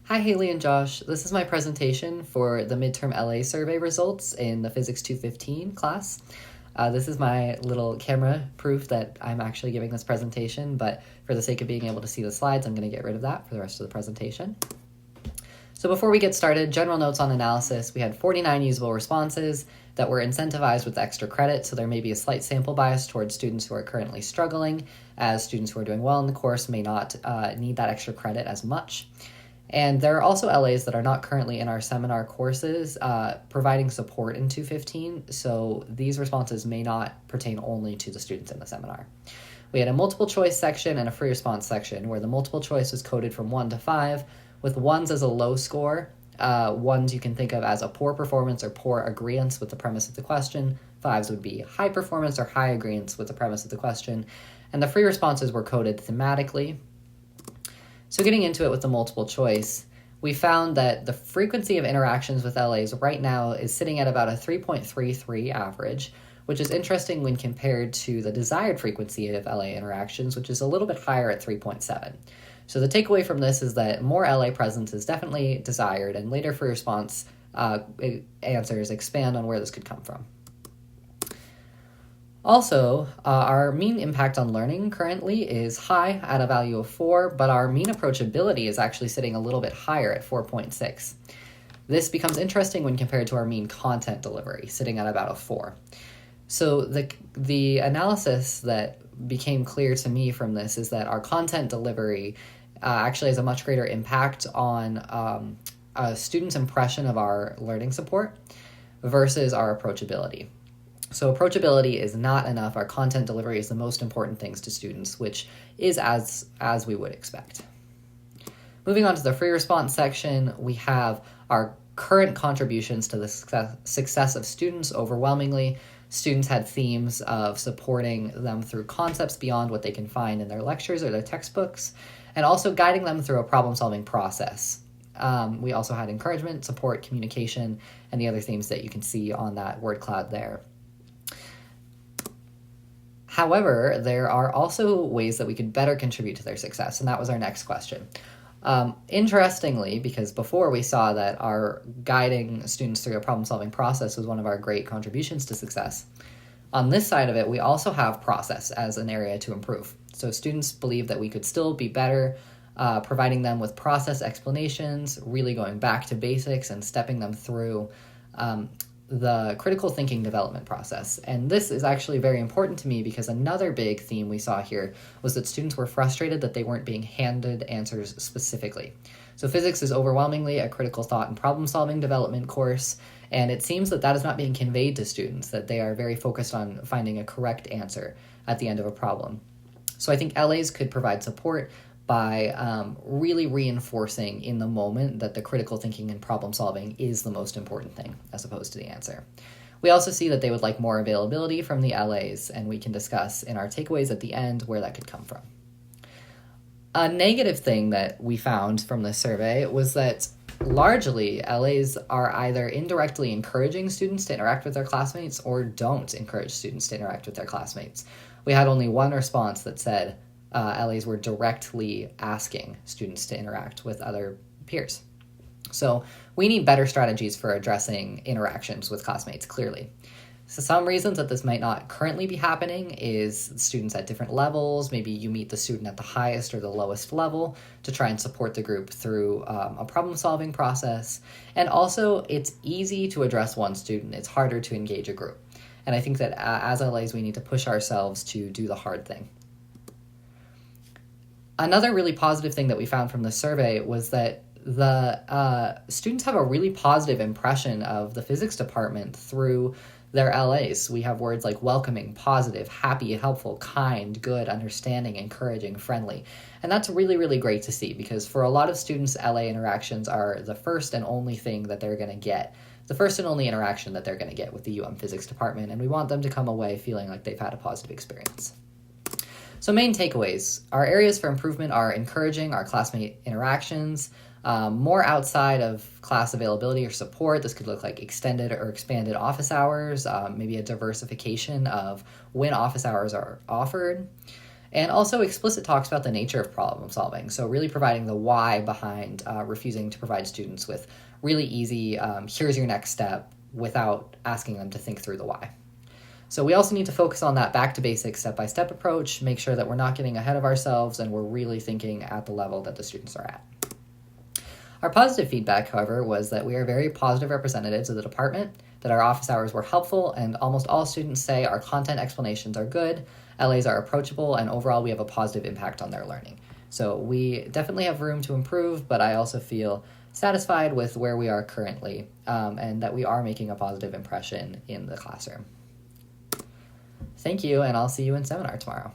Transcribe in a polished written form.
Hi, Haley and Josh. This is my presentation for the midterm LA survey results in the Physics 215 class. This is my little camera proof that I'm actually giving this presentation, but for the sake of being able to see the slides, I'm going to get rid of that for the rest of the presentation. So before we get started, general notes on analysis. We had 49 usable responses that were incentivized with extra credit, so there may be a slight sample bias towards students who are currently struggling, as students who are doing well in the course may not need that extra credit as much. And there are also LAs that are not currently in our seminar courses providing support in 215, so these responses may not pertain only to the students in the seminar. We had a multiple choice section and a free response section where the multiple choice was coded from 1 to 5, with 1s as a low score. 1s you can think of as a poor performance or poor agreeance with the premise of the question. 5s would be high performance or high agreeance with the premise of the question. And the free responses were coded thematically. So getting into it with the multiple choice, we found that the frequency of interactions with LAs right now is sitting at about a 3.33 average, which is interesting when compared to the desired frequency of LA interactions, which is a little bit higher at 3.7. So the takeaway from this is that more LA presence is definitely desired, and later free response answers expand on where this could come from. Also, our mean impact on learning currently is high at a value of 4, but our mean approachability is actually sitting a little bit higher at 4.6. This becomes interesting when compared to our mean content delivery, sitting at about a 4. So the analysis that became clear to me from this is that our content delivery actually has a much greater impact on a student's impression of our learning support versus our approachability. So approachability is not enough. Our content delivery is the most important things to students, which is as we would expect. Moving on to the free response section, we have our current contributions to the success of students. Overwhelmingly, students had themes of supporting them through concepts beyond what they can find in their lectures or their textbooks, and also guiding them through a problem-solving process. We also had encouragement, support, communication, and the other themes that you can see on that word cloud there. However, there are also ways that we could better contribute to their success, and that was our next question. Interestingly, because before we saw that our guiding students through a problem-solving process was one of our great contributions to success, on this side of it, we also have process as an area to improve. So students believe that we could still be better providing them with process explanations, really going back to basics and stepping them through the critical thinking development process. And this is actually very important to me because another big theme we saw here was that students were frustrated that they weren't being handed answers specifically. So physics is overwhelmingly a critical thought and problem-solving development course, and it seems that that is not being conveyed to students, that they are very focused on finding a correct answer at the end of a problem. So I think LAs could provide support by really reinforcing in the moment that the critical thinking and problem solving is the most important thing as opposed to the answer. We also see that they would like more availability from the LAs, and we can discuss in our takeaways at the end where that could come from. A negative thing that we found from this survey was that largely LAs are either indirectly encouraging students to interact with their classmates or don't encourage students to interact with their classmates. We had only one response that said LAs were directly asking students to interact with other peers. So we need better strategies for addressing interactions with classmates, clearly. So some reasons that this might not currently be happening is students at different levels. Maybe you meet the student at the highest or the lowest level to try and support the group through a problem-solving process. And also, it's easy to address one student. It's harder to engage a group. And I think that as LAs, we need to push ourselves to do the hard thing. Another really positive thing that we found from the survey was that the students have a really positive impression of the physics department through their LAs. We have words like welcoming, positive, happy, helpful, kind, good, understanding, encouraging, friendly. And that's really, really great to see because for a lot of students, LA interactions are the first and only thing that they're going to get, the first and only interaction that they're going to get with the physics department, and we want them to come away feeling like they've had a positive experience. So main takeaways. Our areas for improvement are encouraging our classmate interactions, more outside of class availability or support. This could look like extended or expanded office hours, maybe a diversification of when office hours are offered, And also explicit talks about the nature of problem solving. So really providing the why behind refusing to provide students with really easy, here's your next step, without asking them to think through the why. So we also need to focus on that back to basics step-by-step approach, make sure that we're not getting ahead of ourselves and we're really thinking at the level that the students are at. Our positive feedback, however, was that we are very positive representatives of the department, that our office hours were helpful, and almost all students say our content explanations are good, LAs are approachable, and overall we have a positive impact on their learning. So we definitely have room to improve, but I also feel satisfied with where we are currently, and that we are making a positive impression in the classroom. Thank you, and I'll see you in seminar tomorrow.